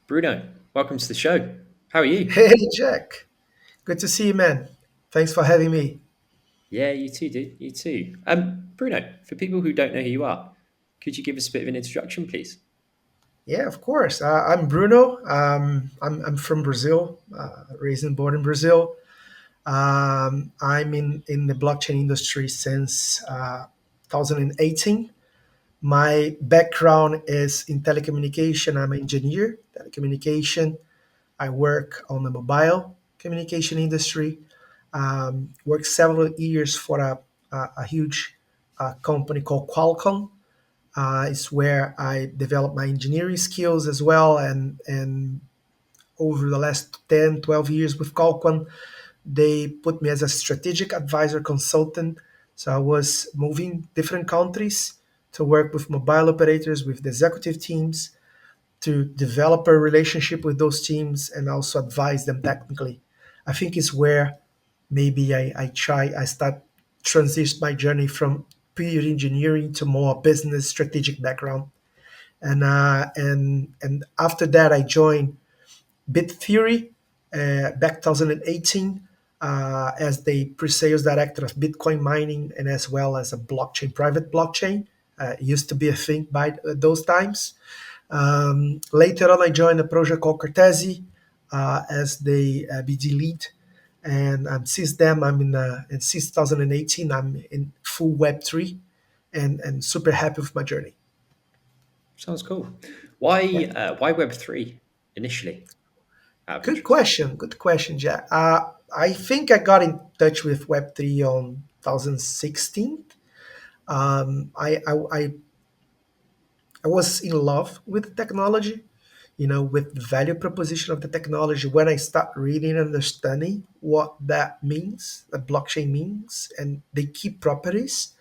Bruno, welcome to the show. How are you? Hey, Jack. Good to see you, man. Thanks for having me. Yeah, you too, dude. You too. Bruno, for people who don't know who you are, could you give us a bit of an introduction, please? Yeah, of course. I'm Bruno. I'm from Brazil, raised and born in Brazil. I'm in the blockchain industry since 2018. My background is in telecommunication. I'm an engineer, telecommunication. I work on the mobile communication industry. Worked several years for a huge company called Qualcomm. It's where I developed my engineering skills as well. And over the last 10, 12 years with Qualcomm, they put me as a strategic advisor consultant. So I was moving different countries to work with mobile operators, with the executive teams, to develop a relationship with those teams and also advise them technically. I think it's where maybe I start transition my journey from pure engineering to more business strategic background. And after that, I joined Bitfury back 2018 as the pre-sales director of Bitcoin mining and as well as a blockchain, private blockchain. Used to be a thing by those times. Later on, I joined a project called Cartesi as the BD lead. And since then, and since 2018, I'm in full Web3 and super happy with my journey. Sounds cool. Yeah. Why Web3 initially, out of Good interest? question. Good question, Jack. I think I got in touch with Web3 on 2016. I was in love with technology, with the value proposition of the technology. When I start reading and understanding what that means, the blockchain means, and the key properties,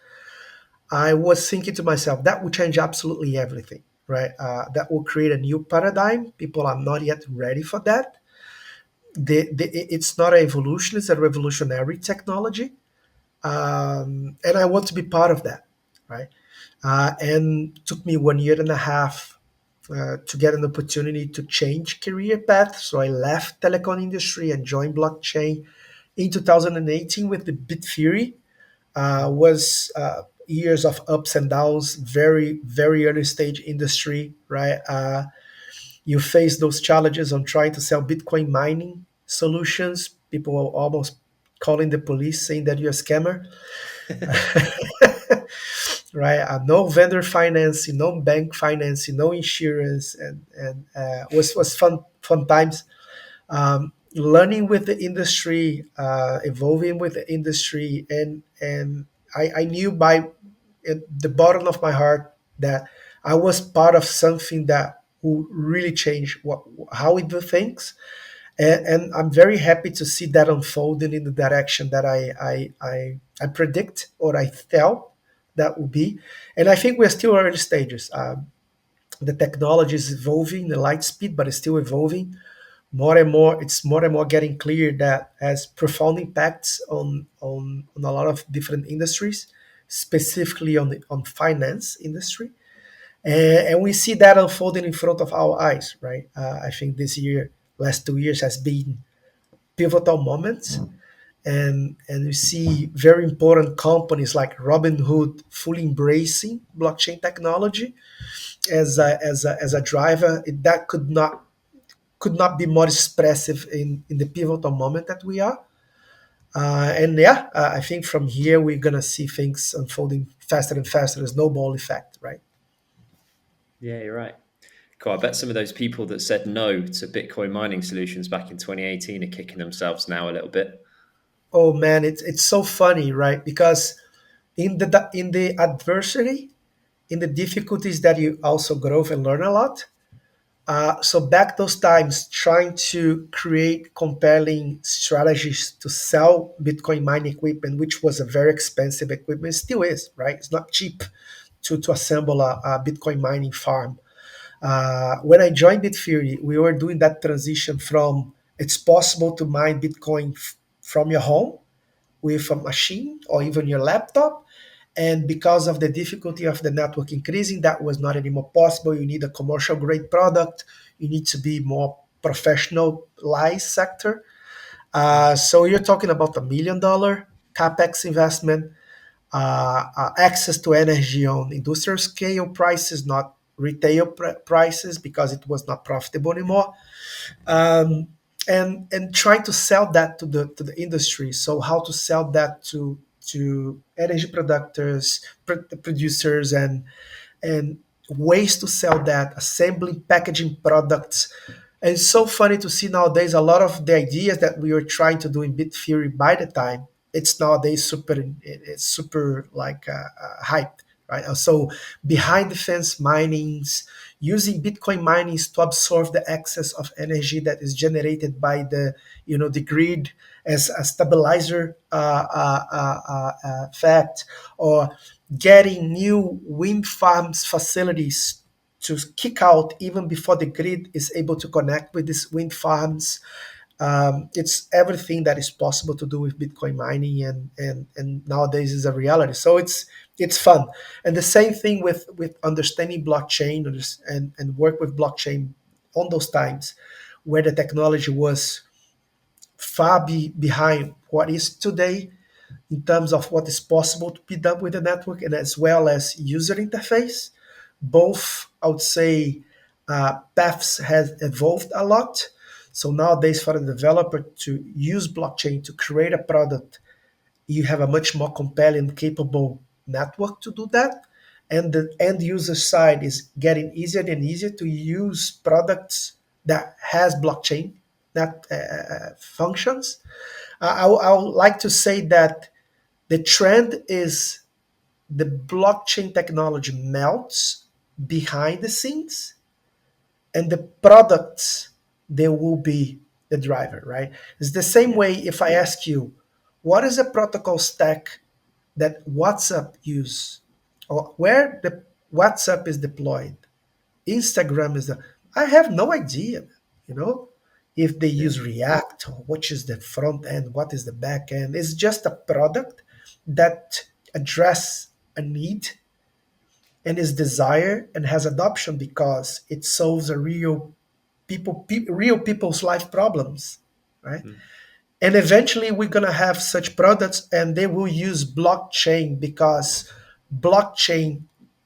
I was thinking to myself, that will change absolutely everything, right? That will create a new paradigm. People are not yet ready for that. It's not an evolution, it's a revolutionary technology. And I want to be part of that, right? And took me 1 year and a half to get an opportunity to change career path. So I left telecom industry and joined blockchain in 2018 with the Bitfury. Was years of ups and downs, very, very early stage industry, right? You face those challenges on trying to sell Bitcoin mining solutions. People are almost calling the police saying that you're a scammer, right? No vendor financing, no bank financing, no insurance, and was fun times. Learning with the industry, evolving with the industry, and I knew by at the bottom of my heart that I was part of something that will really change how we do things, and I'm very happy to see that unfolding in the direction that I predict or I felt that would be, and I think we're still early stages. The technology is evolving, the light speed, but it's still evolving more and more. It's more and more getting clear that has profound impacts on a lot of different industries, specifically on finance industry, and we see that unfolding in front of our eyes, right? I think this year, last 2 years, has been pivotal moments, and we see very important companies like Robinhood fully embracing blockchain technology as a driver. That could not be more expressive in the pivotal moment that we are. And yeah, I think from here we're gonna see things unfolding faster and faster, a snowball effect, right? Yeah, you're right. Cool. I bet some of those people that said no to Bitcoin mining solutions back in 2018 are kicking themselves now a little bit. Oh man, it's so funny, right? Because in the adversity, in the difficulties that you also grow and learn a lot. So back those times, trying to create compelling strategies to sell Bitcoin mining equipment, which was a very expensive equipment, still is, right? It's not cheap to assemble a Bitcoin mining farm. When I joined Bitfury, we were doing that transition from it's possible to mine Bitcoin from your home with a machine or even your laptop. And because of the difficulty of the network increasing, that was not anymore possible. You need a commercial grade product. You need to be more professionalized sector. So you're talking about $1 million capex investment, access to energy on industrial scale prices, not retail prices, because it was not profitable anymore, um, and try to sell that to the industry. So how to sell that to energy producers, and ways to sell that, assembling, packaging products. And it's so funny to see nowadays a lot of the ideas that we were trying to do in Bitfury by the time it's nowadays it's super like hyped, right? So behind the fence minings, using Bitcoin minings to absorb the excess of energy that is generated by the grid as a stabilizer fact, or getting new wind farms facilities to kick out even before the grid is able to connect with these wind farms. It's everything that is possible to do with Bitcoin mining, and nowadays is a reality. So it's fun, and the same thing with understanding blockchain, and work with blockchain on those times where the technology was far behind what is today in terms of what is possible to be done with the network, and as well as user interface. Both, I would say, paths has evolved a lot. So nowadays, for a developer to use blockchain to create a product, you have a much more compelling, capable network to do that. And the end user side is getting easier and easier to use products that has blockchain that functions. I would like to say that the trend is the blockchain technology melts behind the scenes, and the products, they will be the driver, right? It's the same Yeah. way if I ask you, what is a protocol stack that WhatsApp use, or where the WhatsApp is deployed, Instagram is the, I have no idea, you know, if they Yeah. use React, or which is the front end, what is the back end. It's just a product that address a need and is desired and has adoption because it solves a real people's life problems, right? Mm. And eventually we're going to have such products, and they will use blockchain because blockchain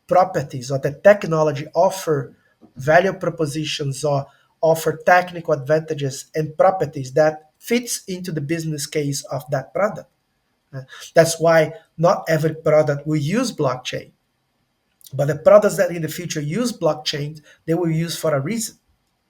properties or the technology offer value propositions, or offer technical advantages and properties that fits into the business case of that product. Uh, That's why not every product will use blockchain, but the products that in the future use blockchain, they will use for a reason,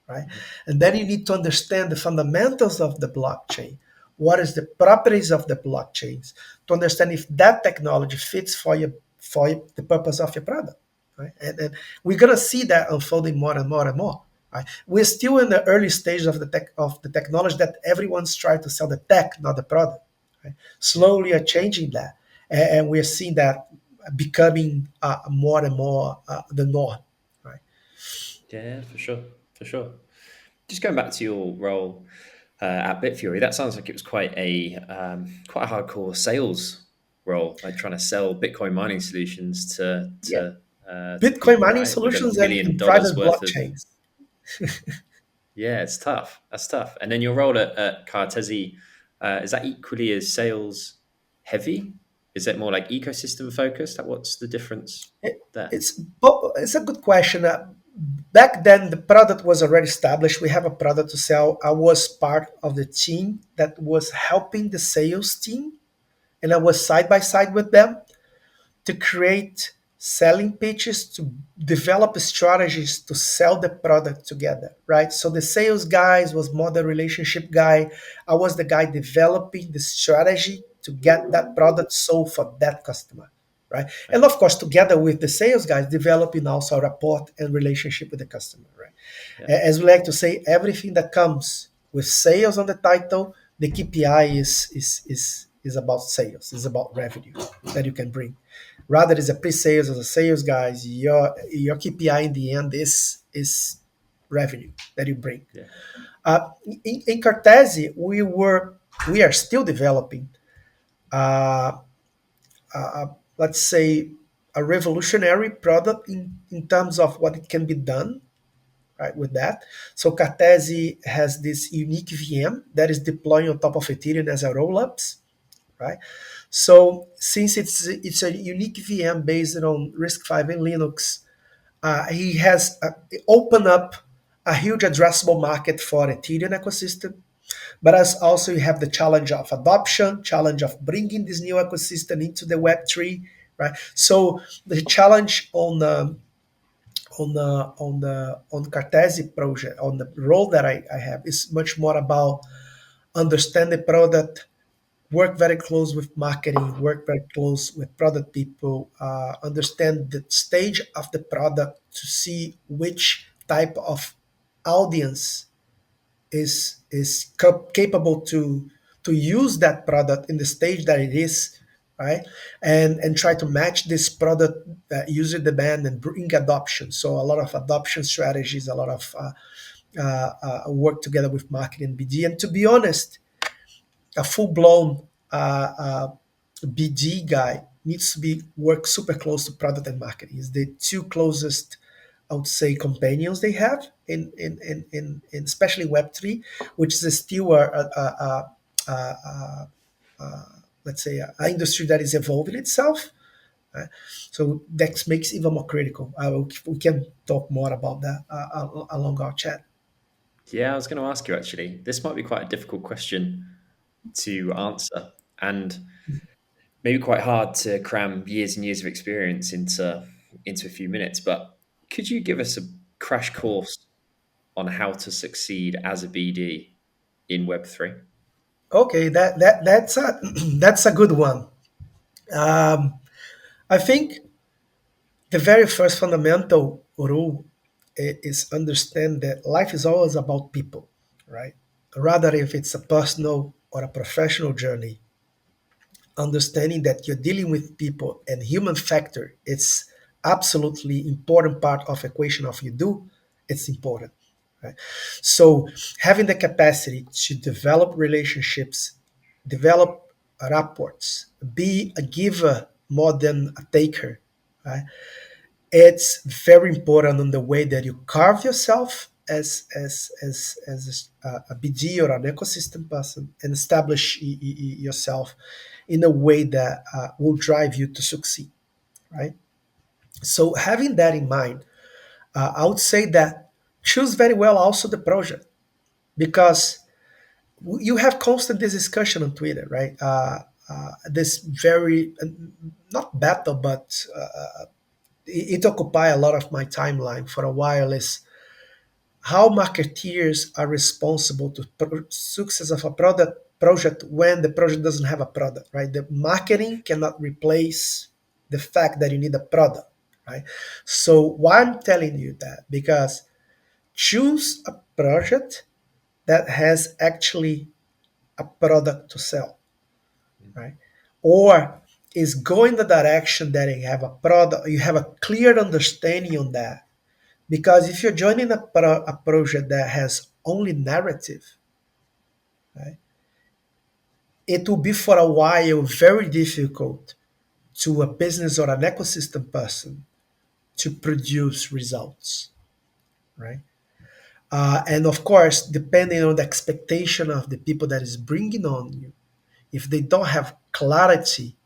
right? Mhm. And then you need to understand the fundamentals of the blockchain. What is the properties of the blockchains to understand if that technology fits the purpose of your product, right? And we're gonna see that unfolding more and more and more. Right? We're still in the early stage of the technology that everyone's trying to sell the tech, not the product. Right? Yeah. Slowly are changing that, and we're seeing that becoming more and more the norm. Right? Yeah, for sure. For sure. Just going back to your role at Bitfury, that sounds like it was quite a hardcore sales role, like trying to sell Bitcoin mining solutions Yeah. to Bitcoin people, mining right? With solutions $1 million and private worth of. blockchains. Yeah, it's tough. That's tough. And then your role at Cartesi, is that equally as sales heavy? Is it more like ecosystem focused? Like, what's the difference It- there? it's a good question. Back then, the product was already established. We have a product to sell. I was part of the team that was helping the sales team, and I was side by side with them to create selling pitches, to develop strategies to sell the product together, right? So the sales guys was more the relationship guy. I was the guy developing the strategy to get that product sold for that customer, right? And Right. of course, together with the sales guys, developing also a rapport and relationship with the customer, right? Yeah. As we like to say, everything that comes with sales on the title, the KPI is about sales, is about revenue that you can bring. Rather, as a pre-sales, as a sales guys, your KPI in the end is revenue that you bring. Yeah. In Cartesi, we are still developing, uh, let's say, a revolutionary product in terms of what it can be done, right, with that. So Cartesi has this unique VM that is deploying on top of Ethereum as a rollups, right? So since it's a unique VM based on RISC-V and Linux, he has opened up a huge addressable market for Ethereum ecosystem. But as also you have the challenge of adoption, challenge of bringing this new ecosystem into the Web3, right? So the challenge on Cartesi project, on the role that I have, is much more about understand the product, work very close with marketing, work very close with product people, understand the stage of the product to see which type of audience is capable to use that product in the stage that it is, right? And try to match this product user demand and bring adoption. So a lot of adoption strategies, a lot of work together with marketing and BD. And to be honest, a full-blown BD guy needs to be work super close to product and marketing. It's the two closest, I would say, companions they have in especially Web3, which is still let's say an industry that is evolving itself. So that makes even more critical. We can talk more about that along our chat. Yeah, I was going to ask you actually. This might be quite a difficult question to answer, and maybe quite hard to cram years and years of experience into a few minutes. But could you give us a crash course on how to succeed as a BD in Web3? Okay, that's a that's a good one. Um, I think the very first fundamental rule is understand that life is always about people, right? Rather if it's a personal or a professional journey, understanding that you're dealing with people and human factor, it's absolutely important part of equation of you do, it's important, right? So having the capacity to develop relationships, develop rapports, be a giver more than a taker, right? It's very important on the way that you carve yourself as a BD or an ecosystem person and establish yourself in a way that will drive you to succeed, right? So having that in mind, I would say that choose very well also the project because you have constant this discussion on Twitter, right? This very not battle, but it occupy a lot of my timeline for a while is how marketeers are responsible to success of a product project when the project doesn't have a product, right? The marketing cannot replace the fact that you need a product, right? So why I'm telling you that because choose a project that has actually a product to sell, right? Or is going the direction that you have a product, you have a clear understanding on that. Because if you're joining a project that has only narrative, right, it will be for a while very difficult to a business or an ecosystem person to produce results, right? And of course, depending on the expectation of the people that is bringing on you, if they don't have clarity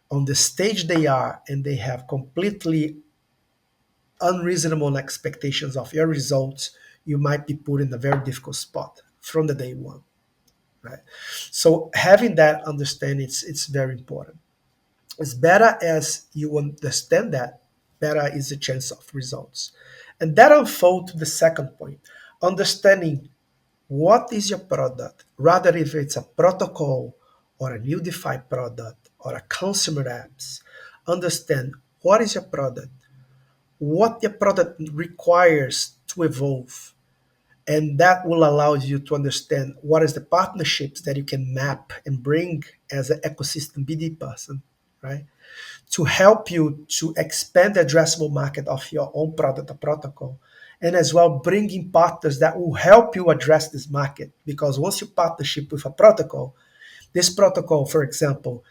on the stage they are and they have completely unreasonable expectations of your results, you might be put in a very difficult spot from the day one, right? So having that understanding, it's very important. As better as you understand that, better is the chance of results. And that unfold to the second point, understanding what is your product, rather if it's a protocol or a new DeFi product or a consumer apps, understand what is your product, what the product requires to evolve. And that will allow you to understand what is the partnerships that you can map and bring as an ecosystem BD person, right? To help you to expand the addressable market of your own product or protocol. And as well, bringing partners that will help you address this market. Because once you partnership with a protocol, this protocol, for example,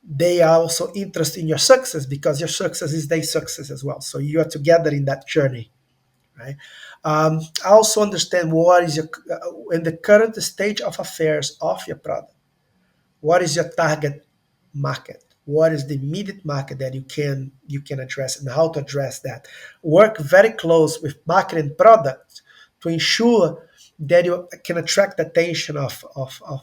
they are also interested in your success because your success is their success as well. So you are together in that journey, right? Also understand what is your in the current stage of affairs of your product. What is your target market? What is the immediate market that you can address, and how to address that? Work very close with marketing products to ensure that you can attract the attention of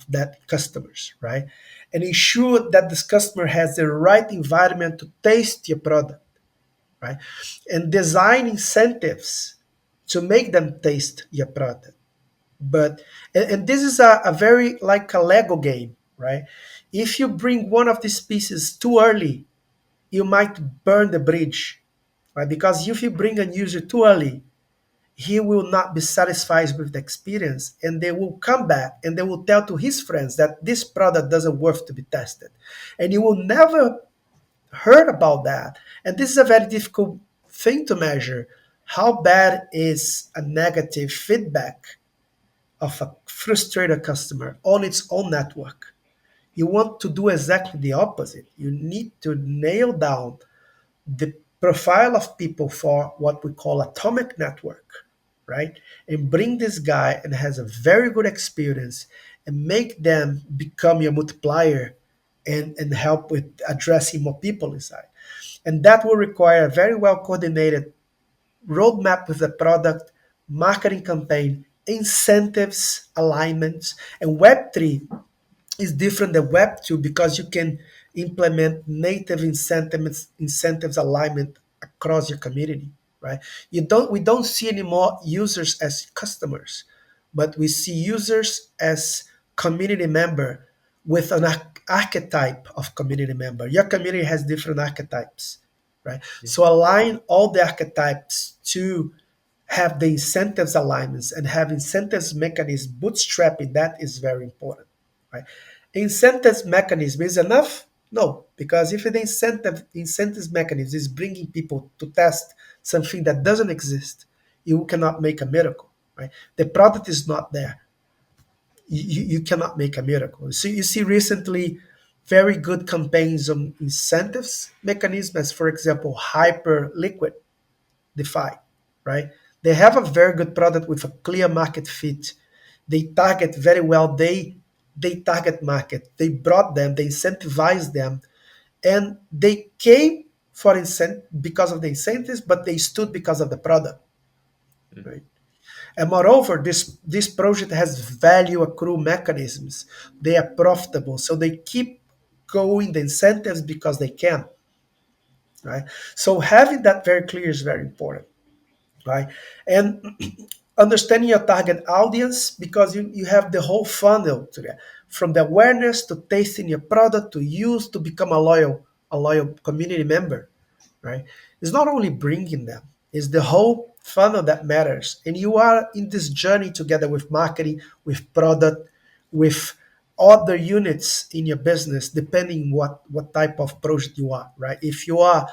that customers, right? And ensure that this customer has the right environment to taste your product, right? And design incentives to make them taste your product. But and this is a very like a Lego game, right? If you bring one of these pieces too early, you might burn the bridge, right? Because if you bring a user too early, he will not be satisfied with the experience, and they will come back and they will tell to his friends that this product doesn't worth to be tested, and you will never heard about that. And this is a very difficult thing to measure. How bad is a negative feedback of a frustrated customer on its own network? You want to do exactly the opposite. You need to nail down the profile of people for what we call atomic network, right? And bring this guy and has a very good experience and make them become your multiplier and help with addressing more people inside. And that will require a very well coordinated roadmap with the product, marketing campaign, incentives, alignments, and Web3 is different than Web 2 because you can implement native incentives alignment across your community, right? We don't see anymore users as customers, but we see users as community member with an archetype of community member. Your community has different archetypes, right? Yeah. So align all the archetypes to have the incentives alignments and have incentives mechanism bootstrapping. That is very important, right? Incentives mechanism is enough? No, because if the incentives mechanism is bringing people to test something that doesn't exist, you cannot make a miracle, right? The product is not there. You cannot make a miracle. So you see recently very good campaigns on incentives mechanism, as for example, Hyper Liquid DeFi, right? They have a very good product with a clear market fit. They target very well. They target market. They brought them. They incentivized them, and they came for because of the incentives, but they stood because of the product, Mm. right? And moreover, this project has value accrue mechanisms. They are profitable, so they keep going the incentives because they can, right? So having that very clear is very important, right? And understanding your target audience because you have the whole funnel to that, from the awareness to tasting your product to use to become a loyal community member, right? It's not only bringing them, it's the whole funnel that matters. And you are in this journey together with marketing, with product, with other units in your business, depending what type of project you are, right? If you are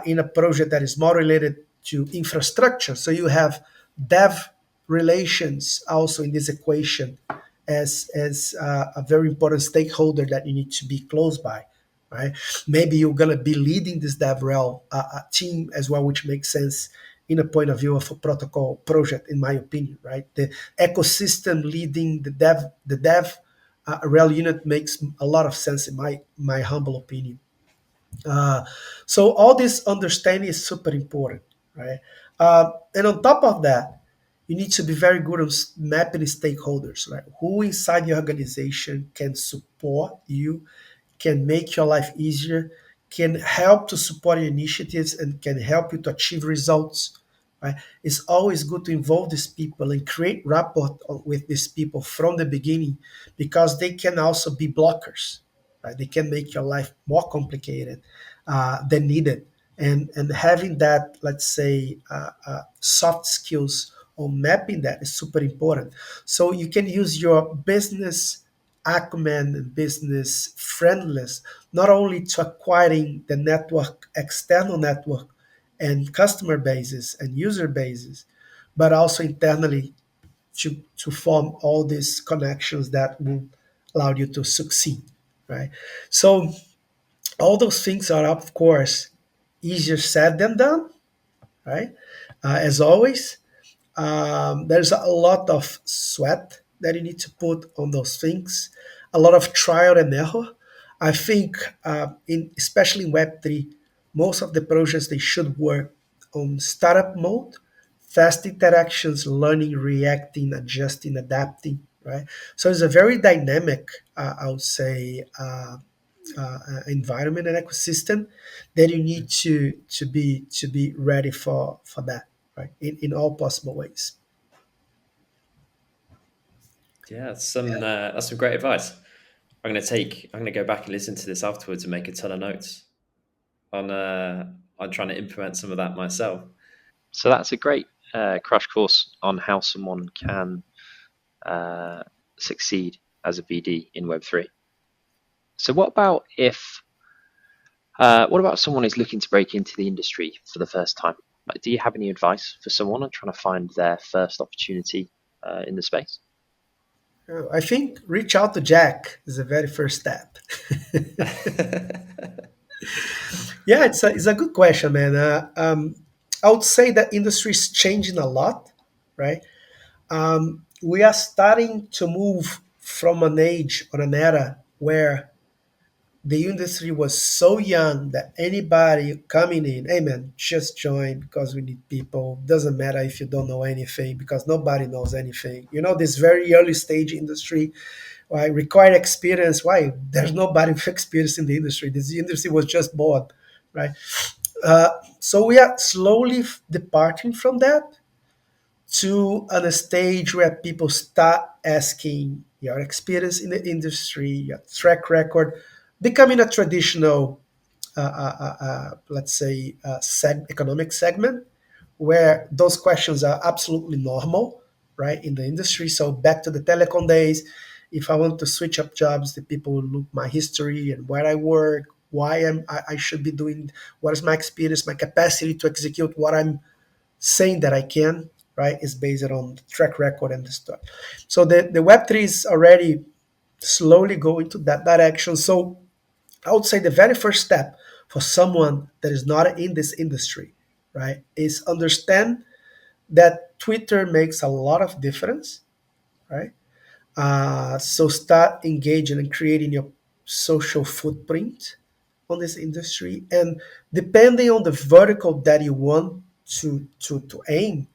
in a project that is more related to infrastructure, so you have dev relations also in this equation as a very important stakeholder that you need to be close by, right? Maybe you're gonna be leading this DevRel team as well, which makes sense in a point of view of a protocol project, in my opinion, right? The ecosystem leading the dev rel unit makes a lot of sense in my humble opinion. Uh, so all this understanding is super important, right? And on top of that, you need to be very good on mapping stakeholders, right? Who inside the organization can support you, can make your life easier, can help to support your initiatives, and can help you to achieve results. Right? It's always good to involve these people and create rapport with these people from the beginning because they can also be blockers. Right? They can make your life more complicated than needed. And having that, let's say, soft skills on mapping that is super important. So you can use your business acumen and business friendliness not only to acquiring the network, external network, and customer bases and user bases, but also internally to form all these connections that will allow you to succeed, right? So all those things are, of course, easier said than done, right? As always, There's a lot of sweat that you need to put on those things, a lot of trial and error. I think, especially in Web3, most of the projects they should work on startup mode, fast interactions, learning, reacting, adjusting, adapting. Right. So it's a very dynamic, I would say, environment and ecosystem that you need to be ready for that, right, in all possible ways. Yeah, that's some great advice. I'm gonna go back and listen to this afterwards and make a ton of notes on on trying to implement some of that myself. So that's a great crash course on how someone can uh, succeed as a BD in Web3. So what about someone who's looking to break into the industry for the first time? Like, do you have any advice for someone on trying to find their first opportunity in the space? I think reach out to Jack is the very first step. Yeah, it's a good question, man. I would say that industry is changing a lot, right? We are starting to move from an age or an era where the industry was so young that anybody coming in, hey man, just join because we need people. Doesn't matter if you don't know anything because nobody knows anything. This very early stage industry, why required experience. Why there's nobody with experience in the industry. This industry was just born, right? Uh, so we are slowly departing from that to on a stage where people start asking your experience in the industry, your track record, becoming a traditional, let's say, economic segment where those questions are absolutely normal, right, in the industry. So back to the telecom days, if I want to switch up jobs, the people will look my history and where I work, I should be doing, what is my experience, my capacity to execute what I'm saying that I can, right, is based on the track record and the stuff. So the Web3 is already slowly going to that direction. So I would say the very first step for someone that is not in this industry, right, is understand that Twitter makes a lot of difference, right? So start engaging and creating your social footprint on this industry, and depending on the vertical that you want to aim,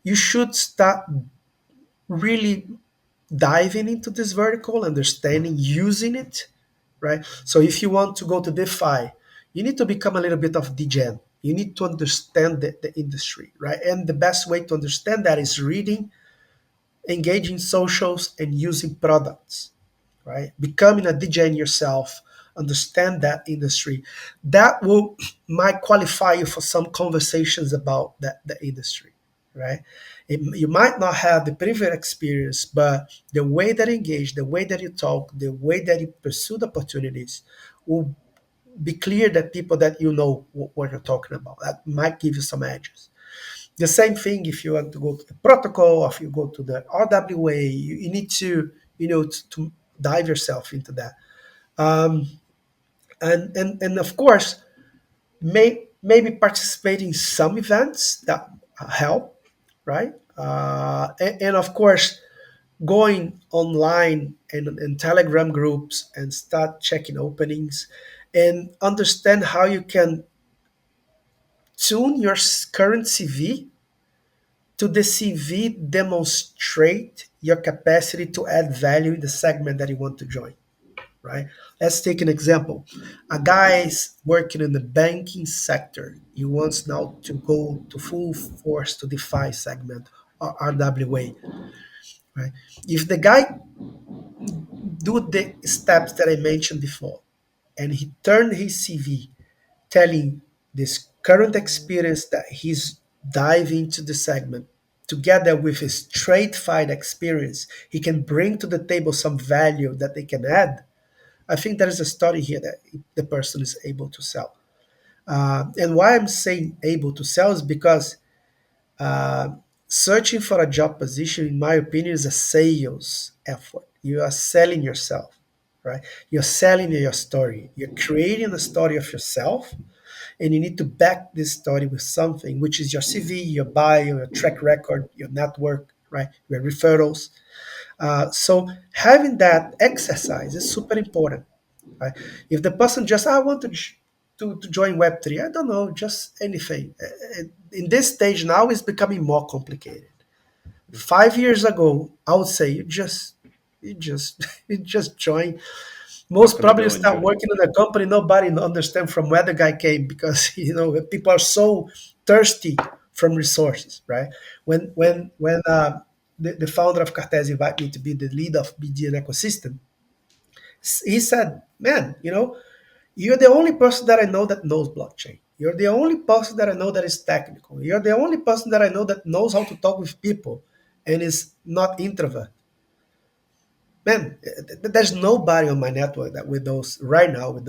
you should start really diving into this vertical, understanding, using it, right? So if you want to go to DeFi, you need to become a little bit of degen. You need to understand the industry, right? And the best way to understand that is reading, engaging socials, and using products, right? Becoming a degen yourself, understand that industry. That will might qualify you for some conversations about the industry, right? You might not have the previous experience, but the way that you engage, the way that you talk, the way that you pursue the opportunities will be clear that people that you know what you're talking about. That might give you some edges. The same thing if you want to go to the protocol, or if you go to the RWA, you need to, to dive yourself into that. Um, and of course, maybe participate in some events that help, right? And of course, going online and Telegram groups and start checking openings and understand how you can tune your current CV to the CV demonstrate your capacity to add value in the segment that you want to join, right? Let's take an example. A guy is working in the banking sector. He wants now to go to full force to DeFi segment or RWA, right? If the guy do the steps that I mentioned before and he turned his CV telling this current experience that he's diving into the segment together with his trade fight experience, he can bring to the table some value that they can add. I think there is a study here that the person is able to sell. And why I'm saying able to sell is because uh, searching for a job position, in my opinion, is a sales effort. You are selling yourself, right? You're selling your story. You're creating a story of yourself, and you need to back this story with something, which is your CV, your bio, your track record, your network, right? Your referrals. So having that exercise is super important, right? If the person just, I want to join Web3, I don't know, just anything. In this stage now, it's becoming more complicated. 5 years ago, I would say you just join. Most Knock on the probably you door and start join. working in a company, nobody understand from where the guy came, because people are so thirsty from resources, right? Yeah, When the founder of Cartesi invited me to be the lead of BD and ecosystem, he said, "Man, you're the only person that I know that knows blockchain. You're the only person that I know that is technical. You're the only person that I know that knows how to talk with people and is not introvert. Man, there's nobody on my network that with those right now with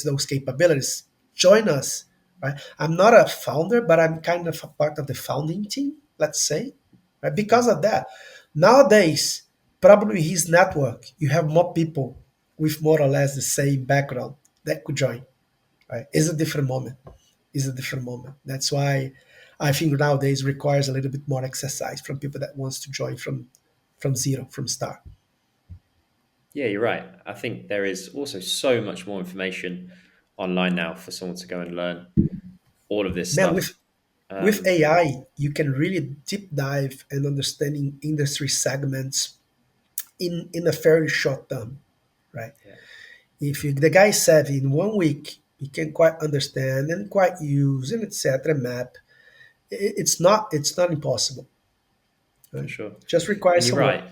those capabilities. Join us, right? I'm not a founder, but I'm kind of a part of the founding team. Let's say, right? Because of that, nowadays, probably his network, you have more people with more or less the same background that could join. Right? It's a different moment. It's a different moment. That's why I think nowadays requires a little bit more exercise from people that wants to join from zero, from start. yeah, you're right. I think there is also so much more information online now for someone to go and learn all of this Man, stuff. with Um, AI, you can really deep dive and understanding industry segments in a fairly short term, right? yeah, If the guy is savvy in 1 week, he can quite understand and quite use and etc. map. It's not impossible. for Right? sure. Just requires And you're some work. right.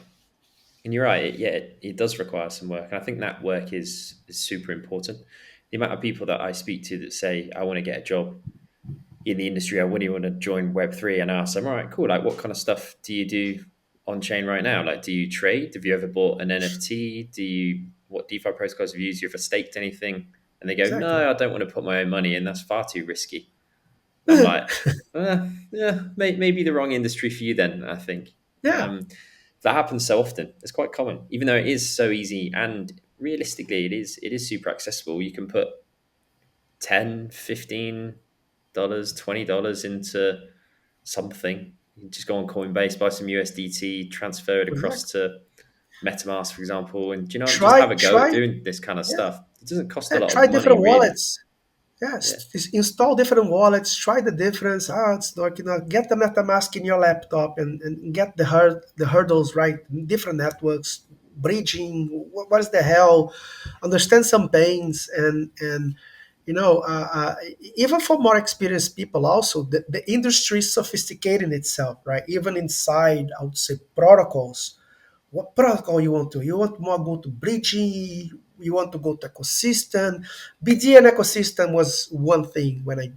And you're right. It does require some work. And I think that work is super important. The amount of people that I speak to that say, I want to get a job in the industry, I wouldn't even want to join Web3, and I ask them, all right, cool. Like, what kind of stuff do you do on chain right now? Like, do you trade? Have you ever bought an NFT? What DeFi protocols have you used? You ever staked anything? And they go, Exactly. no, I don't want to put my own money in. That's far too risky. I'm like, yeah, maybe the wrong industry for you then, I think. Yeah, Um, that happens so often. It's quite common, even though it is so easy and realistically it is super accessible. You can put 10, $15, $20 into something. You just go on Coinbase, buy some USDT, transfer it across exactly. to MetaMask, for example, and just Try, have a go at try, doing this kind of yeah, stuff. It doesn't cost a yeah. lot of Try money, different really. wallets. Yeah, Yes, install different wallets. Try the difference. It's like, get the MetaMask in your laptop and get the hurdles right. Different networks, bridging. What is the hell? Understand some pains and you know uh, uh, even for more experienced people also the industry is sophisticating itself, right? Even inside, I would say, protocols. What protocol you want to? You want more go to bridging? You want to go to ecosystem? BD and ecosystem was one thing when I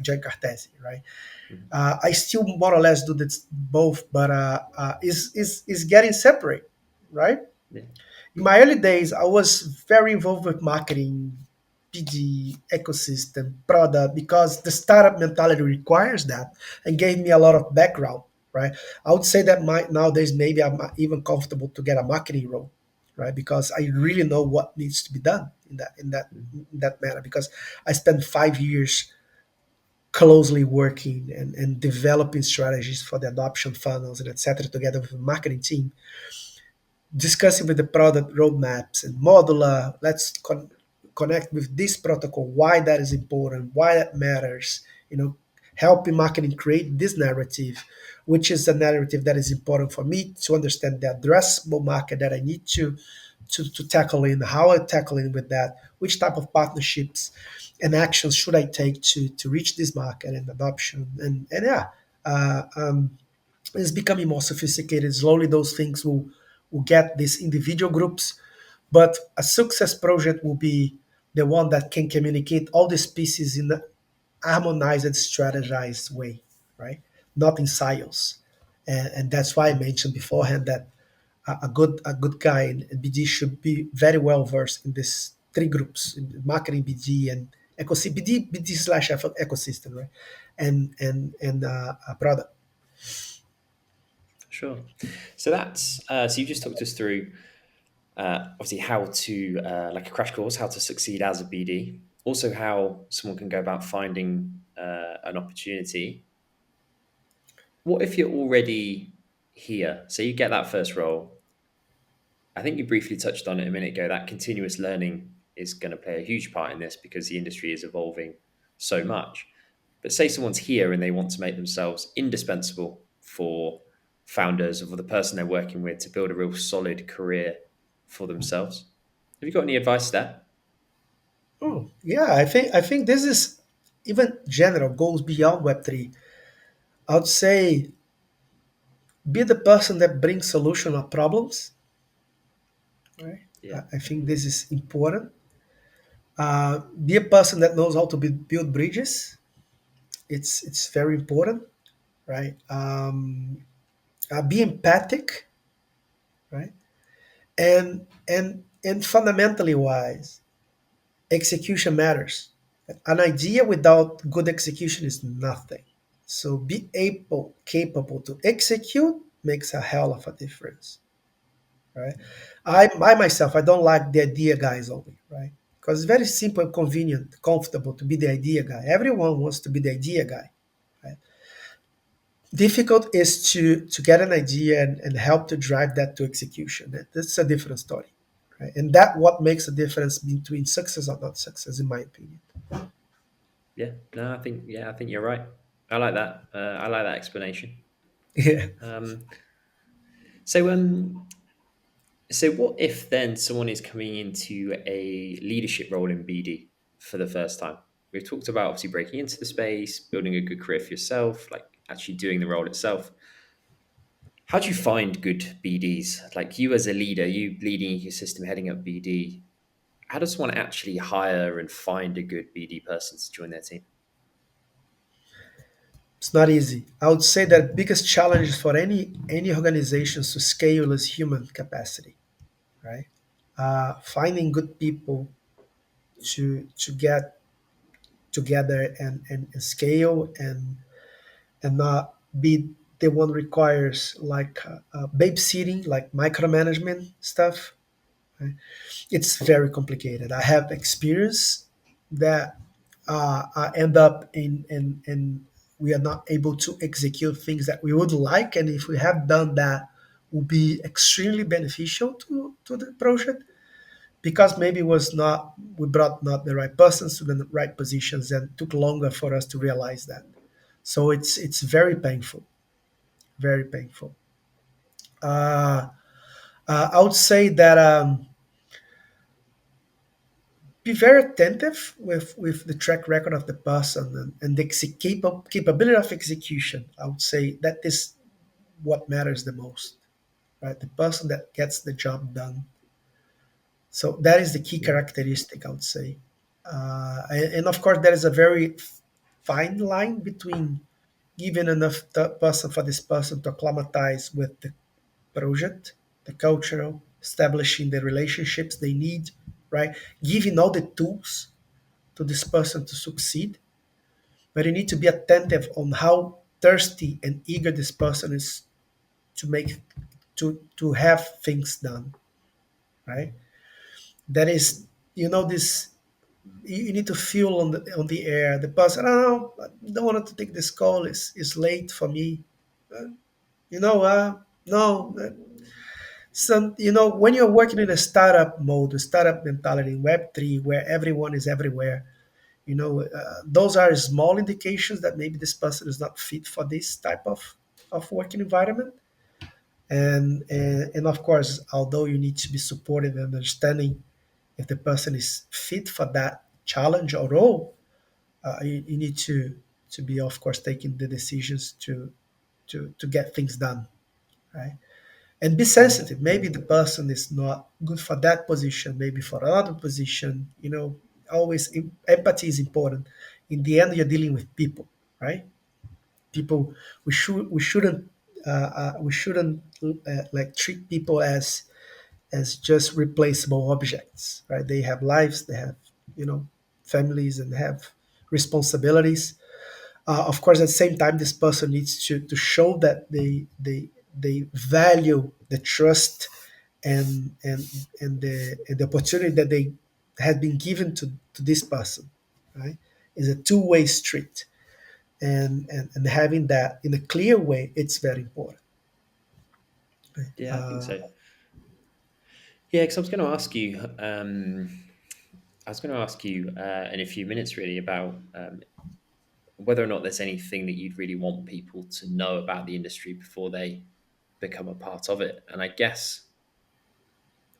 joined Cartesi, right? mhm, I still more or less do this both, but is getting separate, right? yeah, In my early days, I was very involved with marketing, PD, ecosystem, product, because the startup mentality requires that and gave me a lot of background, right? I would say that nowadays maybe I'm even comfortable to get a marketing role, right? Because I really know what needs to be done mhm, in that manner. Because I spent 5 years closely working and developing strategies for the adoption funnels and etc. together with the marketing team, discussing with the product roadmaps and modular. Let's connect with this protocol, why that is important, why that matters. Helping marketing create this narrative, which is a narrative that is important for me to understand the addressable market that I need to tackle in, how I tackle in with that, which type of partnerships and actions should I take to reach this market and adoption. And yeah, uh, um, it's becoming more sophisticated. Slowly, those things will get these individual groups, but a success project will be the one that can communicate all these pieces in an harmonized, strategized way, right? Not in silos. And that's why I mhm. mentioned beforehand that a good guy in BD should be very well versed in these three groups: in marketing, BD, and ecosystem. BD slash ecosystem, right? And a product. Sure. So you just talked us through obviously how to like a crash course, how to succeed as a BD. Also, how someone can go about finding an opportunity. What if you're already here? So you get that first role. I think you briefly touched on it a minute ago. That continuous learning is going to play a huge part in this because the industry is evolving so much. But say someone's here and they want to make themselves indispensable for founders or for the person they're working with to build a real solid career for themselves. Have you got any advice there? Oh, yeah, I think this is even general goes beyond Web3. I would say be the person that brings solution of problems. Right. Yeah. I think this is important. Be a person that knows how to build bridges. It's very important, right? Be empathic, right? And fundamentally wise, execution matters. An idea without good execution is nothing. So be capable to execute makes a hell of a difference, right? I myself, I don't like the idea guys only, right? Because it's very simple and convenient, comfortable to be the idea guy. Everyone wants to be the idea guy, right? Difficult is to get an idea and help to drive that to execution. That's a different story, right? And that what makes a difference between success or not success, in my opinion. Yeah. No, I think you're right. I like that. I like that explanation. Yeah. Um, so what if then someone is coming into a leadership role in BD for the first time? We've talked about obviously breaking into the space, building a good career for yourself, like actually doing the role itself. How do you find good BDs? Like you as a leader, you leading ecosystem, heading up BD. How does one actually hire and find a good BD person to join their team? It's not easy. I would say that biggest challenge for any organizations to scale is human capacity, right? Finding good people to get together and scale and not be the one requires like babysitting, like micromanagement stuff. Right? It's very complicated. I have experience that I end up in we are not able to execute things that we would like, and if we have done that, will be extremely beneficial to the project because maybe was not we brought not the right persons to the right positions and took longer for us to realize that. So it's very painful, very painful. Uh, I would say that be very attentive with the track record of the person and the capability of execution. I would say that is what matters the most, right? The person that gets the job done. So that is the key Yeah. characteristic, I would say. And of course, there is a very fine line between giving enough person for this person to acclimatize with the project, the cultural, establishing the relationships they need, right? Giving all the tools to this person to succeed, but you need to be attentive on how thirsty and eager this person is to make to have things done, right? That is, this you need to feel on the air. The person, oh, I don't want to take this call. It's late for me. Uh, no. So when you're working in a startup mode, a startup mentality in Web3, where everyone is everywhere, those are small indications that maybe this person is not fit for this type of working environment. And of course, although you need to be supportive and understanding if the person is fit for that challenge or role, you need to be, of course, taking the decisions to get things done, right? And be sensitive. Maybe the person is not good for that position, maybe for another position. Always empathy is important. In the end, you're dealing with people, right? People. We shouldn't like treat people as just replaceable objects, right? They have lives, they have you know families, and have responsibilities. Of course, at the same time, this person needs to show that they value the trust and the opportunity that they had been given to this person, right, is a two-way street, and having that in a clear way, it's very important. Yeah, I think Uh, so. Yeah, because I was going to ask you. I was going to ask you in a few minutes, really, about whether or not there's anything that you'd really want people to know about the industry before they become a part of it. And I guess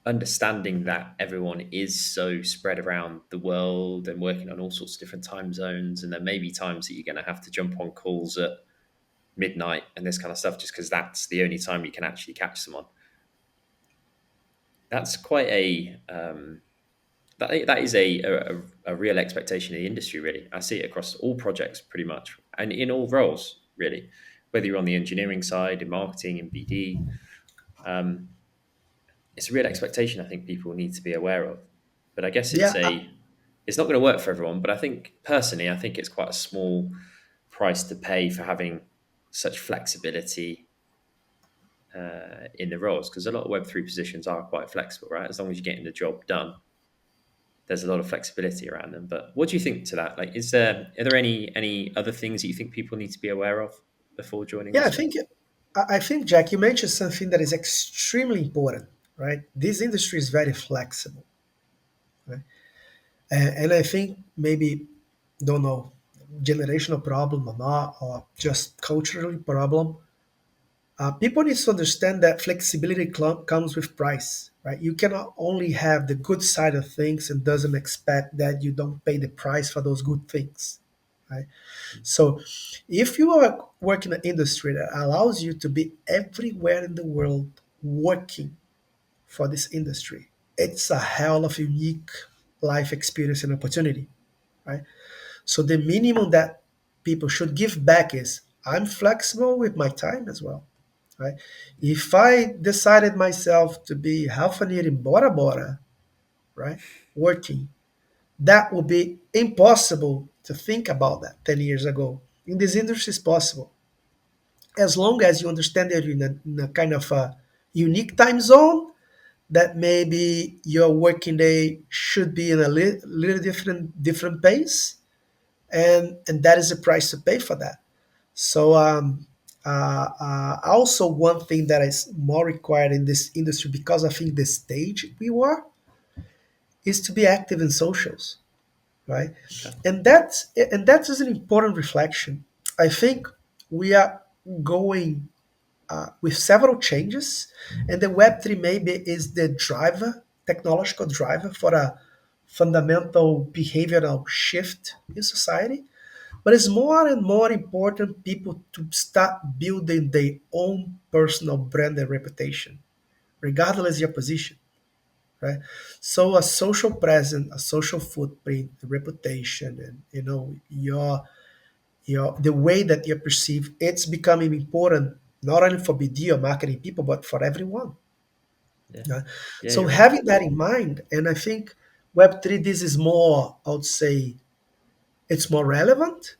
understanding that everyone is so spread around the world and working on all sorts of different time zones, and there may be times that you're going to have to jump on calls at midnight and this kind of stuff, just because that's the only time you can actually catch someone. That's quite a that is a real expectation in the industry. Really, I see it across all projects pretty much, and in all roles really, whether you're on the engineering side, in marketing, in BD. Um, it's a real expectation I think people need to be aware of. But I guess yeah, it's not going to work for everyone. But I think personally, I think it's quite a small price to pay for having such flexibility in the roles, because a lot of Web3 positions are quite flexible, right? As long as you're getting the job done, there's a lot of flexibility around them. But what do you think to that? Like, are there any other things that you think people need to be aware of before joining yeah, this one? I think, Jack, you mentioned something that is extremely important, right? This industry is very flexible, right? And I think maybe, don't know, generational problem or not, or just culturally problem. People need to understand that flexibility comes with price, right? You cannot only have the good side of things and doesn't expect that you don't pay the price for those good things, right? So, if you are working in an industry that allows you to be everywhere in the world working for this industry, it's a hell of a unique life experience and opportunity, right? So the minimum that people should give back is I'm flexible with my time as well, right? If I decided myself to be half an year in Bora Bora, right, working, that would be impossible to think about that 10 years ago. In this industry, it's possible. As long as you understand that you're in a kind of a unique time zone, that maybe your working day should be in a little different pace, and that is the price to pay for that. So also one thing that is more required in this industry, because I think the stage we were, is to be active in socials, right? Okay. And that is an important reflection. I think we are going with several changes, and the Web3 maybe is the driver, technological driver for a fundamental behavioral shift in society. But it's more and more important people to start building their own personal brand and reputation, regardless of your position, right? So a social presence, a social footprint, the reputation, and your the way that you're perceived, it's becoming important not only for BD or marketing people, but for everyone. Yeah. Yeah. Yeah, So you're right. having that in mind, and I think Web3, this is more, I would say, it's more relevant,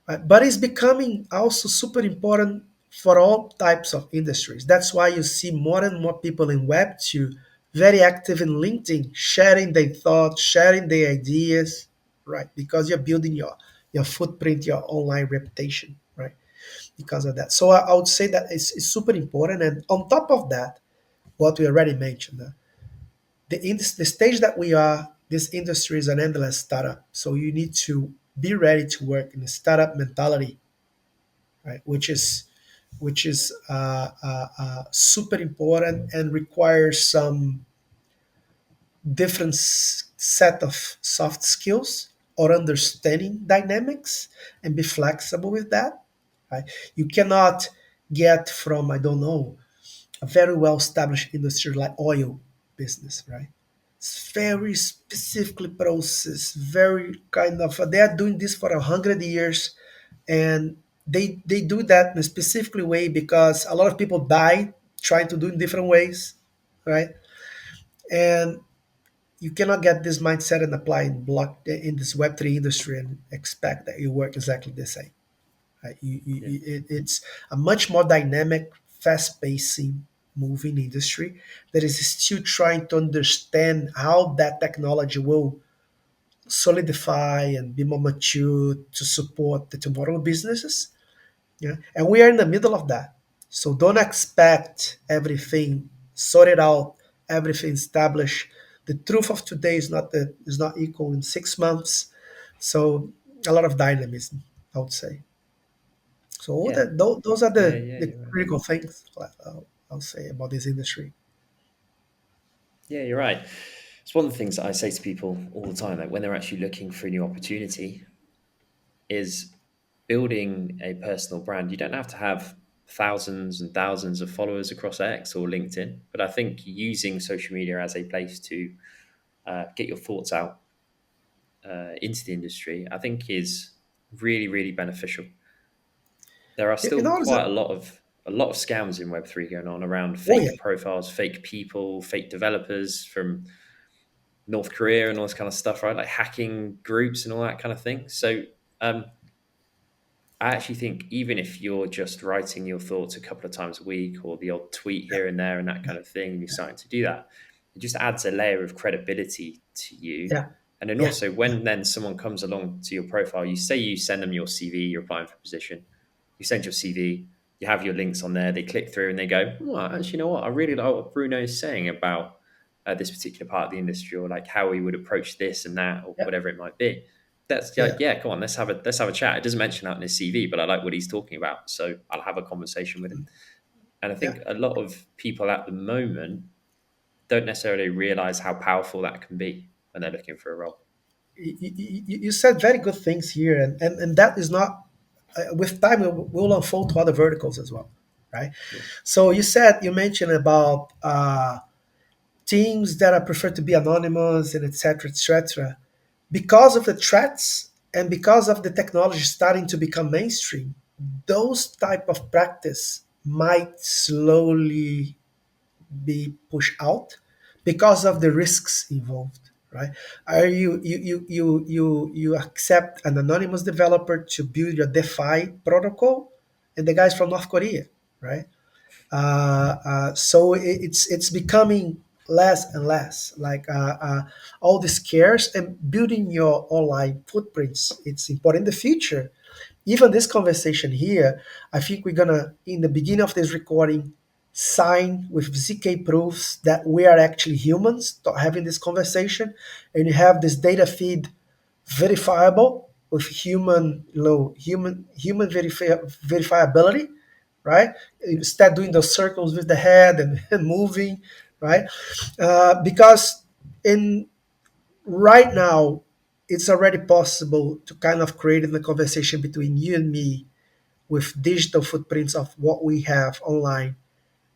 right? But it's becoming also super important for all types of industries. That's why you see more and more people in Web2 very active in LinkedIn, sharing their thoughts, sharing their ideas, right? Because you're building your footprint, your online reputation, right? Because of that. So I would say that it's super important. And on top of that, what we already mentioned, the stage that we are, this industry is an endless startup. So you need to be ready to work in a startup mentality, right? Which is super important and requires some different set of soft skills or understanding dynamics and be flexible with that, right? You cannot get from, I don't know, a very well established industry like oil business, right? It's very specifically processed, very kind of, they are doing this for 100 years, and they do that in a specifically way because a lot of people die trying to do it in different ways, right? And you cannot get this mindset and apply in this Web3 industry and expect that you work exactly the same. Right? Yeah. It's a much more dynamic, fast pacing. moving industry that is still trying to understand how that technology will solidify and be more mature to support the tomorrow businesses. Yeah, and we are in the middle of that. So don't expect everything sorted out, everything established. The truth of today is not equal in 6 months. So a lot of dynamism, I would say. So all Yeah, those are yeah, yeah. the You're right. critical things I'll say about this industry. Yeah, you're right. It's one of the things that I say to people all the time, like when they're actually looking for a new opportunity, is building a personal brand. You don't have to have thousands and thousands of followers across X or LinkedIn, but I think using social media as a place to get your thoughts out into the industry, I think is really, really beneficial. There are You still know, quite a lot of scams in Web3 going on around oh yeah, fake profiles, fake people, fake developers from North Korea and all this kind of stuff, right? Like hacking groups and all that kind of thing. So um, I actually think even if you're just writing your thoughts a couple of times a week or the odd tweet yeah, here and there and that kind of thing, and you're starting to do that, it just adds a layer of credibility to you. yeah, And then yeah, also when then someone comes along to your profile, you say you send them your CV, you're applying for a position, you send your CV, you have your links on there, they click through and they go, oh, actually, you know what? I really like what Bruno is saying about this particular part of the industry or like how he would approach this and that or yeah, whatever it might be. That's yeah, like, yeah, come on, let's have a chat. It doesn't mention that in his CV, but I like what he's talking about, so I'll have a conversation with him. And I yeah. think a lot of people at the moment don't necessarily realize how powerful that can be when they're looking for a role. You said very good things here, and that is not with time we'll unfold to other verticals as well, right? Yeah, So you mentioned about teams that are prefer to be anonymous and etc etc because of the threats and because of the technology starting to become mainstream. Those type of practice might slowly be pushed out because of the risks involved, right? Are you accept an anonymous developer to build your DeFi protocol, and the guys from North Korea, right? So it's becoming less and less like all these cares and building your online footprints. It's important in the future. Even this conversation here, I think we're gonna in the beginning of this recording sign with ZK proofs that we are actually humans having this conversation, and you have this data feed verifiable with human verifiability, right? Instead doing those circles with the head and moving, right? Because in right now it's already possible to kind of create the conversation between you and me with digital footprints of what we have online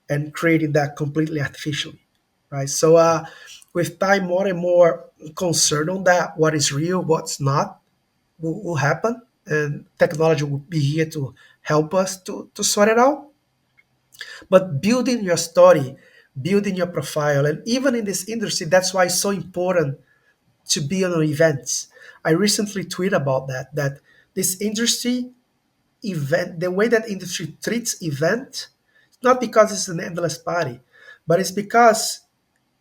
and creating that completely artificially, right? So with time, more and more concern on that, what is real, what's not, will happen, and technology will be here to help us to sort it out. But building your story, building your profile, and even in this industry, that's why it's so important to be on events. I recently tweeted about that this industry event, the way that industry treats event, not because it's an endless party, but it's because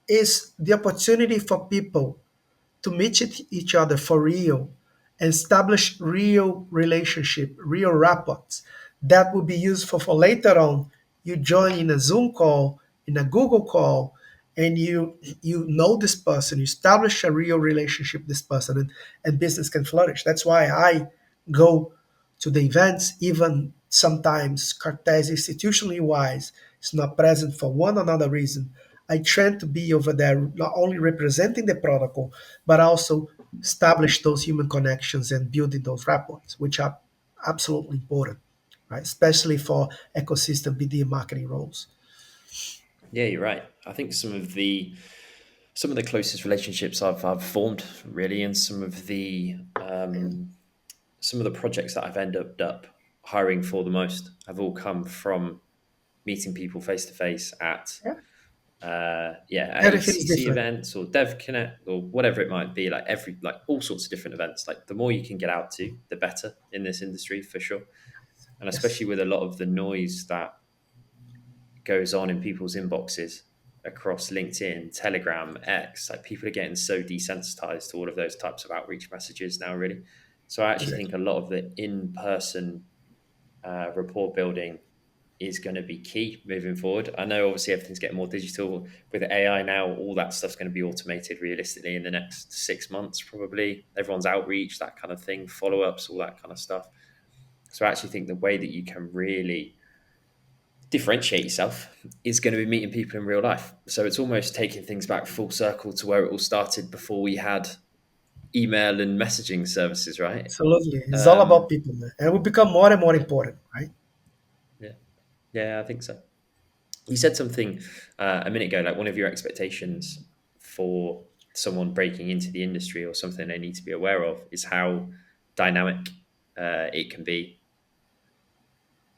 it's the opportunity for people to meet each other for real and establish real relationship, real rapports that will be useful for later on. You join in a Zoom call, in a Google call, and you know this person, you establish a real relationship with this person, and business can flourish. That's why I go to the events, even sometimes Cartesi institutionally wise is not present for one another reason. I try to be over there not only representing the protocol, but also establish those human connections and building those rapports, which are absolutely important, right? Especially for ecosystem BD and marketing roles. yeah, you're right. I think some of the closest relationships I've formed really, and some of the projects that I've ended up hiring for the most have all come from meeting people face to face at Yeah, at everything is ACC different. events or Dev Connect or whatever it might be, like all sorts of different events. Like the more you can get out to, the better in this industry for sure. And Yes. especially with a lot of the noise that goes on in people's inboxes across LinkedIn, Telegram, X. Like people are getting so desensitized to all of those types of outreach messages now, really. So I actually think Exactly. a lot of the in-person rapport building is going to be key moving forward. I know obviously everything's getting more digital with AI now. All that stuff's going to be automated realistically in the next 6 months, probably. Everyone's outreach, that kind of thing, follow ups, all that kind of stuff. So I actually think the way that you can really differentiate yourself is going to be meeting people in real life. So it's almost taking things back full circle to where it all started before we had email and messaging services, right? Absolutely. It's all about Um, people, man. And it will become more and more important, right? yeah, yeah, I think so. You said something a minute ago, like one of your expectations for someone breaking into the industry or something they need to be aware of is how dynamic it can be.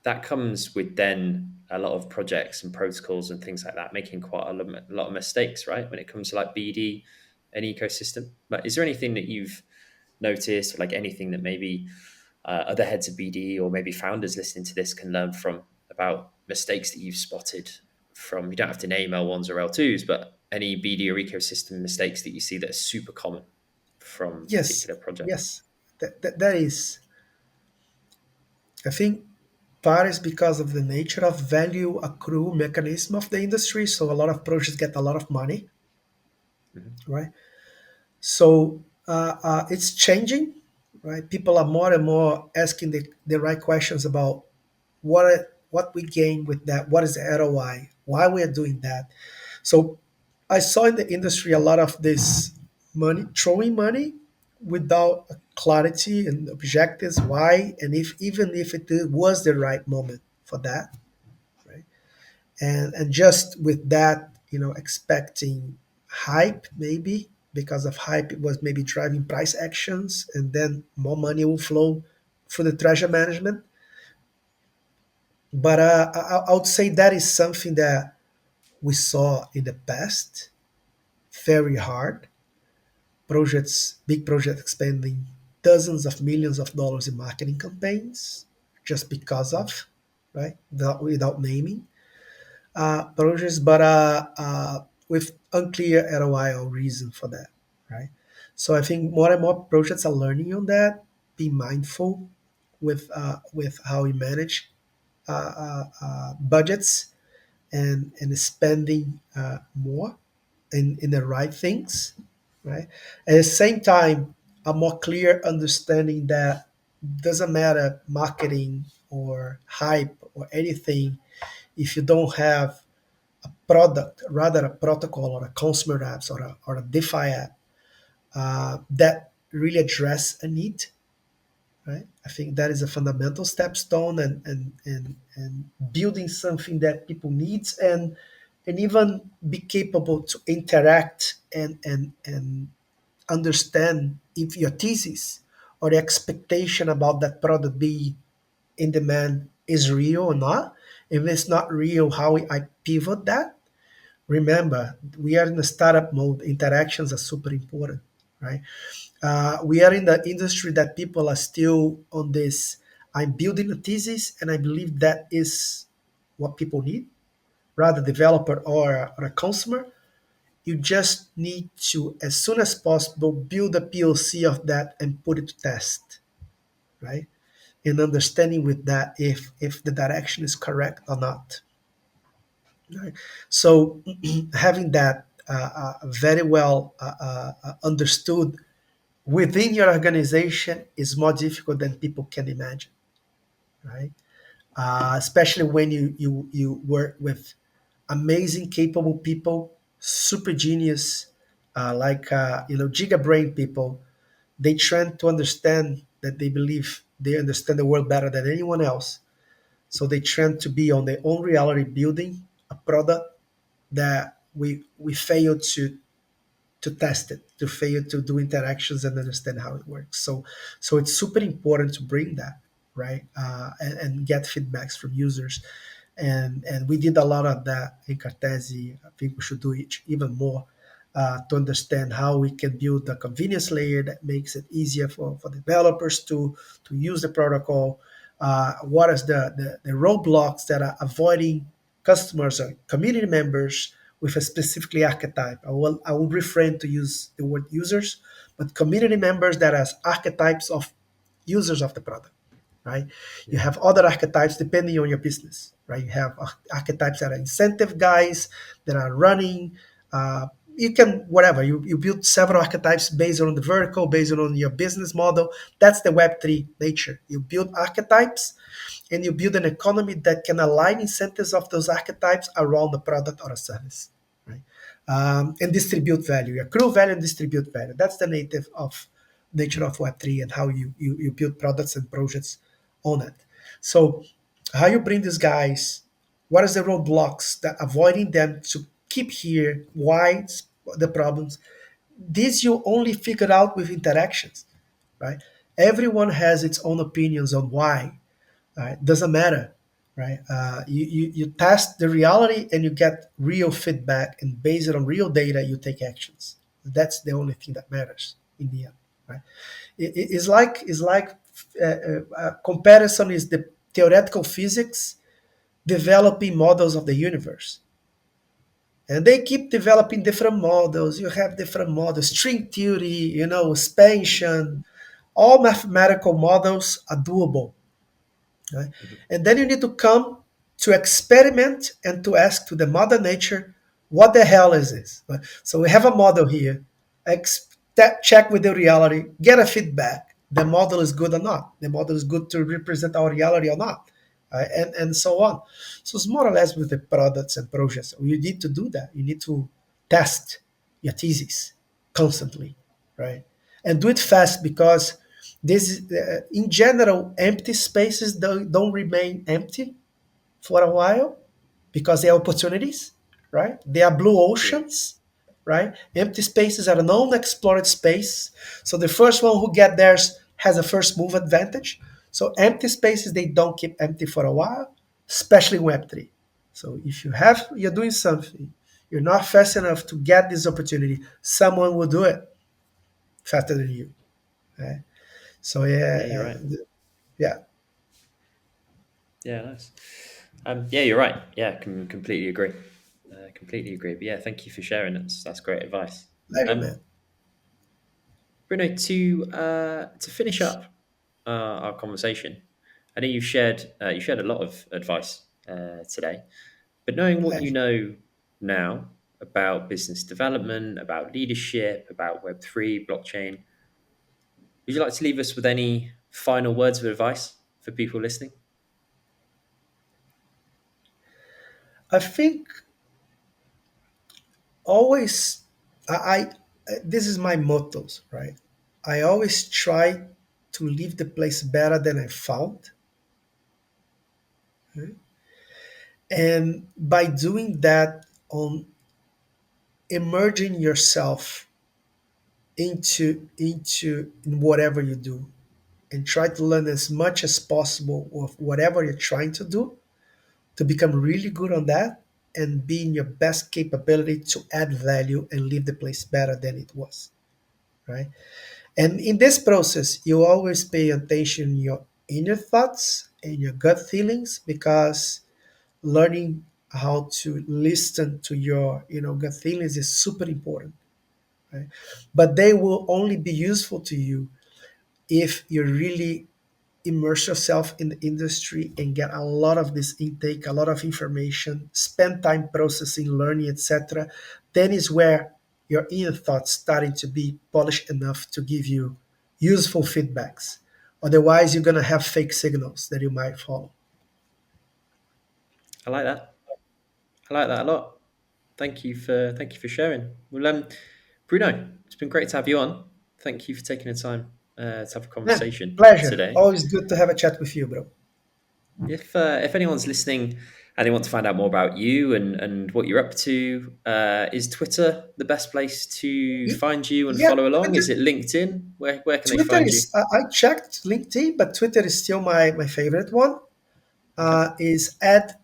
That comes with then a lot of projects and protocols and things like that making quite a lot of mistakes, right? When it comes to like BD and ecosystem. But is there anything that you've noticed, or like anything that maybe other heads of BD or maybe founders listening to this can learn from about mistakes that you've spotted from, you don't have to name L1s or L2s, but any BD or ecosystem mistakes that you see that are super common from Yes. particular projects? Yes. That is, I think, part is because of the nature of value accrue mechanism of the industry. So a lot of projects get a lot of money, Hmm. right? So it's changing, right? People are more and more asking the right questions about what we gain with that, what is the ROI, why we are doing that. So I saw in the industry a lot of this money, throwing money without a clarity and objectives why, and if even if it was the right moment for that, right? And just with that, expecting hype maybe because of hype, it was maybe driving price actions, and then more money will flow for the treasure management. But I would say that is something that we saw in the past very hard projects, big projects spending dozens of millions of dollars in marketing campaigns just because of, right, without naming projects, but with unclear ROI or reason for that, right? So I think more and more projects are learning on that. Be mindful with how we manage budgets and spending more in the right things, right? At the same time, a more clear understanding that doesn't matter marketing or hype or anything if you don't have product, rather a protocol or a consumer apps or a DeFi app that really address a need, right? I think that is a fundamental stepstone and building something that people needs and even be capable to interact and understand if your thesis or the expectation about that product be in demand is real or not. If it's not real, how I pivot that. Remember, we are in the startup mode. Interactions are super important, right? We are in the industry that people are still on this. I'm building a thesis, and I believe that is what people need, rather developer or a consumer. You just need to, as soon as possible, build a POC of that and put it to test, right? And understanding with that if the direction is correct or not. Right? So having that very well understood within your organization is more difficult than people can imagine, right? Especially when you work with amazing, capable people, super genius, giga brain people. They tend to understand that they believe they understand the world better than anyone else. So they tend to be on their own reality building a product that we fail to test it, to fail to do interactions and understand how it works. So it's super important to bring that, right, and get feedbacks from users. And we did a lot of that in Cartesi. I think we should do it even more to understand how we can build a convenience layer that makes it easier for developers to use the protocol. What is the roadblocks that are avoiding customers or community members with a specifically archetype. I will refrain to use the word users, but community members that are archetypes of users of the product, right? You Yeah. have other archetypes depending on your business, right? You have archetypes that are incentive guys that are running. Uh, you can whatever you build several archetypes based on the vertical, based on your business model. That's the Web3 nature. You build archetypes and you build an economy that can align incentives of those archetypes around the product or a service, right? And distribute value, accrue value and distribute value. That's the native of nature of Web3 and how you build products and projects on it. So how you bring these guys, what is the roadblocks that avoiding them to keep here, why the problems, this you only figure out with interactions, right? Everyone has its own opinions on why, right? Doesn't matter, right? You test the reality and you get real feedback, and based on real data, you take actions. That's the only thing that matters in the end, right? It's like comparison is the theoretical physics developing models of the universe, and they keep developing different models. You have different models, string theory, expansion. All mathematical models are doable, right? Mhm. And then you need to come to experiment and to ask to the mother nature, what the hell is this? Right? So we have a model here. Check with the reality, get a feedback. The model is good or not. The model is good to represent our reality or not, and so on. So it's more or less with the products and projects. You need to do that. You need to test your thesis constantly, right? And do it fast, because in general, empty spaces don't remain empty for a while because they are opportunities, right? They are blue Yeah. oceans, right? Empty spaces are an unexplored space. So the first one who get there has a first move advantage. So empty spaces, they don't keep empty for a while, especially Web3. So if you're doing something, you're not fast enough to get this opportunity, someone will do it faster than you. Right? So Yeah, you're right. yeah, Yeah, nice. Yeah, you're right. Yeah, completely agree. Completely agree. But yeah, thank you for sharing. That's great advice. pleasure, Um, man. Bruno, to finish up our conversation, I know you shared a lot of advice today. But knowing what you Pleasure. know now about business development, about leadership, about Web3, blockchain, would you like to leave us with any final words of advice for people listening? I think always I this is my mottos, right? I always try to leave the place better than I found, right? And by doing that, on emerging yourself into in whatever you do, and try to learn as much as possible of whatever you're trying to do, to become really good on that and be in your best capability to add value and leave the place better than it was, right? And in this process, you always pay attention to your inner thoughts and your gut feelings, because learning how to listen to your gut feelings is super important, right? But they will only be useful to you if you really immerse yourself in the industry and get a lot of this intake, a lot of information, spend time processing, learning, etc. Then is where your inner thoughts starting to be polished enough to give you useful feedbacks. Otherwise, you're gonna have fake signals that you might follow. I like that. I like that a lot. Thank you for sharing. Well, Bruno, it's been great to have you on. Thank you for taking the time to have a Yeah, conversation pleasure. today. Always good to have a chat with you, bro. If anyone's listening and they want to find out more about you and what you're up to, is Twitter the best place to find you and Yeah, follow along? Twitter. Is it LinkedIn? Where can they Twitter find you? is. I checked LinkedIn, but Twitter is still my favorite one. Okay, Is at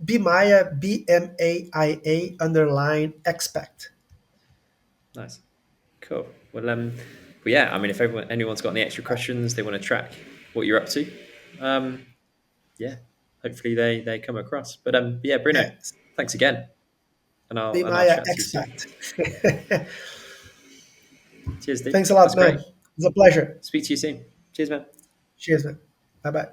Bmaia, BMAIA underline expect. nice, cool. Well, yeah. I mean, if anyone's got any extra questions, they want to track what you're up to, um, yeah, hopefully they come across. But yeah, Bruno, Yes. thanks again, and Be I'll Maya chat to you soon. expat. Cheers, dude. Thanks a lot, That's man. great. It's a pleasure. Speak to you soon. Cheers, man. Cheers, man. Bye bye.